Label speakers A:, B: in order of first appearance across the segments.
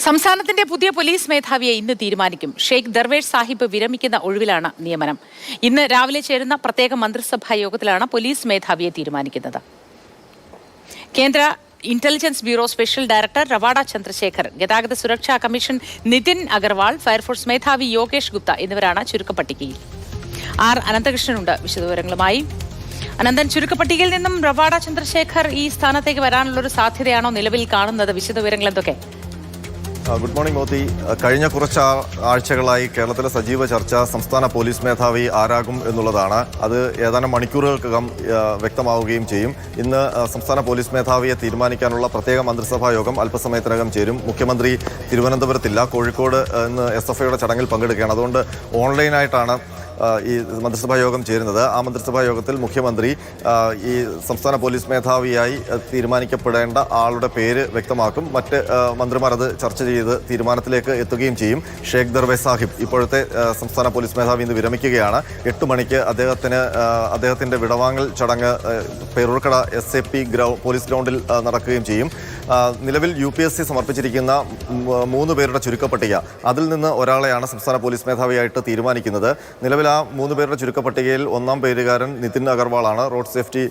A: സംസ്ഥാനത്തിന്റെ പുതിയ പോലീസ് മേധാവിയെ ഇന്ന് തീരുമാനിക്കും. ഷെയ്ഖ് ദർവേഷ് സാഹിബ് വിരമിക്കുന്ന ഒഴിവിലാണ് നിയമനം. ഇന്ന് രാവിലെ ചേരുന്ന പ്രത്യേക മന്ത്രിസഭാ യോഗത്തിലാണ് പോലീസ് മേധാവിയെ തീരുമാനിക്കുന്നത്. കേന്ദ്ര intelligence bureau special director Ravada Chandrasekhar, ഗതാഗത സുരക്ഷാ കമ്മീഷൻ നിതിൻ അഗർവാൾ, ഫയർഫോഴ്സ് മേധാവി യോഗേഷ് ഗുപ്ത എന്നിവരാണ് ചുരുക്കപ്പട്ടികയിൽ. ആർ അനന്തകൃഷ്ണനുണ്ട് വിശദവിവരങ്ങളുമായി. അനന്തൻ, ചുരുക്കപ്പട്ടികയിൽ നിന്നും റവാഡ ചന്ദ്രശേഖർ ഈ സ്ഥാനത്തേക്ക് വരാനുള്ളൊരു സാധ്യതയാണോ നിലവിൽ കാണുന്നത്? വിശദവിവരങ്ങൾ എന്തൊക്കെ?
B: Good morning Modi. കഴിഞ്ഞ കുറച്ച് ആഴ്ചകളായി കേരളത്തിലെ സജീവ ചർച്ച സംസ്ഥാന പോലീസ് മേധാവി ആരാകും എന്നുള്ളതാണ്. അത് ഏതാനും മണിക്കൂറുകൾക്കകം വ്യക്തമാവുകയും ചെയ്യും. ഇന്ന് സംസ്ഥാന പോലീസ് മേധാവിയെ തീരുമാനിക്കാനുള്ള പ്രത്യേക മന്ത്രിസഭാ യോഗം അല്പസമയത്തിനകം ചേരും. മുഖ്യമന്ത്രി തിരുവനന്തപുരത്തില്ല, കോഴിക്കോട് ഇന്ന് SFIയുടെ ചടങ്ങിൽ പങ്കെടുക്കുകയാണ്. അതുകൊണ്ട് ഓൺലൈനായിട്ടാണ് ഈ മന്ത്രിസഭാ യോഗം ചേരുന്നത്. ആ മന്ത്രിസഭാ യോഗത്തിൽ മുഖ്യമന്ത്രി ഈ സംസ്ഥാന പോലീസ് മേധാവിയായി തീരുമാനിക്കപ്പെടേണ്ട ആളുടെ പേര് വ്യക്തമാക്കും. മറ്റ് മന്ത്രിമാർ അത് ചർച്ച ചെയ്ത് തീരുമാനത്തിലേക്ക് എത്തുകയും ചെയ്യും. ഷെയ്ഖ് ദർവേഷ് സാഹിബ്, ഇപ്പോഴത്തെ സംസ്ഥാന പോലീസ് മേധാവി, ഇന്ന് വിരമിക്കുകയാണ്. 8 മണിക്ക് അദ്ദേഹത്തിൻ്റെ വിടവാങ്ങൽ ചടങ്ങ് പേരൂർക്കട SAP പോലീസ് ഗ്രൗണ്ടിൽ നടക്കുകയും ചെയ്യും. നിലവിൽ UPSC സമർപ്പിച്ചിരിക്കുന്ന 3 പേരുടെ ചുരുക്കപ്പട്ടിക, അതിൽ നിന്ന് ഒരാളെയാണ് സംസ്ഥാന പോലീസ് മേധാവിയായിട്ട് തീരുമാനിക്കുന്നത്. നിലവിൽ ആ 3 പേരുടെ ചുരുക്കപ്പട്ടികയിൽ 1-ാം പേരുകാരൻ നിതിൻ അഗർവാളാണ്. റോഡ് സേഫ്റ്റി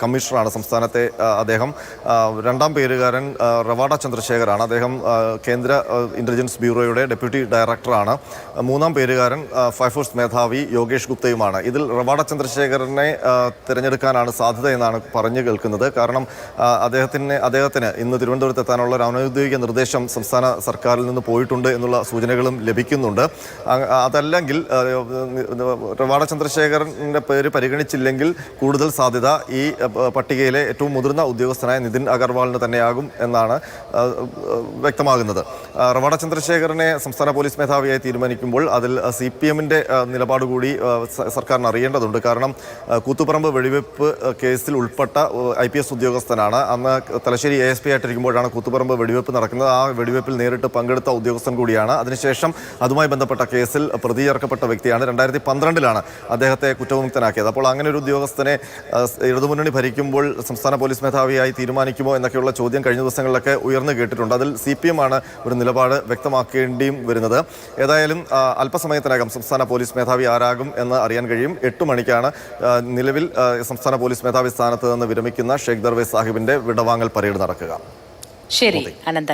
B: കമ്മീഷണറാണ് സംസ്ഥാനത്തെ അദ്ദേഹം. 2-ാം പേരുകാരൻ റവാഡ ചന്ദ്രശേഖറാണ്. അദ്ദേഹം കേന്ദ്ര ഇന്റലിജൻസ് ബ്യൂറോയുടെ ഡെപ്യൂട്ടി ഡയറക്ടറാണ്. 3-ാം പേരുകാരൻ ഫയർഫോഴ്സ് മേധാവി യോഗേഷ് ഗുപ്തയുമാണ്. ഇതിൽ റവാഡ ചന്ദ്രശേഖരനെ തിരഞ്ഞെടുക്കാനാണ് സാധ്യത എന്നാണ് പറഞ്ഞു കേൾക്കുന്നത്. കാരണം അദ്ദേഹത്തിന് ഇന്ന് തിരുവനന്തപുരത്ത് എത്താനുള്ള ഒരു അനൗദ്യോഗിക നിർദ്ദേശം സംസ്ഥാന സർക്കാരിൽ നിന്ന് പോയിട്ടുണ്ട് എന്നുള്ള സൂചനകളും ലഭിക്കുന്നുണ്ട്. അതല്ലെങ്കിൽ റവാഡ ചന്ദ്രശേഖരൻ്റെ പേര് പരിഗണിച്ചില്ലെങ്കിൽ കൂടുതൽ സാധ്യത ഈ പട്ടികയിലെ ഏറ്റവും മുതിർന്ന ഉദ്യോഗസ്ഥനായ നിതിൻ അഗർവാളിന് തന്നെയാകും എന്നാണ് വ്യക്തമാകുന്നത്. റവാഡ ചന്ദ്രശേഖരനെ സംസ്ഥാന പോലീസ് മേധാവിയായി തീരുമാനിക്കുമ്പോൾ അതിൽ CPMൻ്റെ നിലപാട് കൂടി സർക്കാരിന് അറിയേണ്ടതുണ്ട്. കാരണം കൂത്തുപറമ്പ് വെടിവെപ്പ് കേസിൽ ഉൾപ്പെട്ട IPS ഉദ്യോഗസ്ഥനാണ്. അന്ന് തലശ്ശേരി ASP ആയിട്ടിരിക്കുമ്പോഴാണ് കൂത്തുപറമ്പ് വെടിവെപ്പ് നടക്കുന്നത്. ആ വെടിവെപ്പിൽ നേരിട്ട് പങ്കെടുത്ത ഉദ്യോഗസ്ഥൻ കൂടിയാണ്. അതിനുശേഷം അതുമായി ബന്ധപ്പെട്ട കേസിൽ പ്രതി ചേർക്കപ്പെട്ട വ്യക്തിയാണ്. 2012-ലാണ് അദ്ദേഹത്തെ കുറ്റവിമുക്തനാക്കിയത്. അപ്പോൾ അങ്ങനെ ഒരു ഉദ്യോഗസ്ഥനെ ഇടതുമുന്നണി ഭരിക്കുമ്പോൾ സംസ്ഥാന പോലീസ് മേധാവിയായി തീരുമാനിക്കുമോ എന്നൊക്കെയുള്ള ചോദ്യം കഴിഞ്ഞ ദിവസങ്ങളിലൊക്കെ ഉയർന്നു കേട്ടിട്ടുണ്ട്. അതിൽ CPM ആണ് ഒരു നിലപാട് വ്യക്തമാക്കേണ്ടിയും വരുന്നത്. ഏതായാലും അല്പസമയത്തിനകം സംസ്ഥാന പോലീസ് മേധാവി ആരാകും എന്ന് അറിയാൻ കഴിയും. 8 മണിക്കാണ് നിലവിൽ സംസ്ഥാന പോലീസ് മേധാവി സ്ഥാനത്ത് നിന്ന് വിരമിക്കുന്ന ഷെയ്ഖ് ദർവേഷ് സാഹിബിന്റെ വിടവാങ്ങൽ പരേഡ് നടക്കുക.
A: ശരി അനന്തൻ.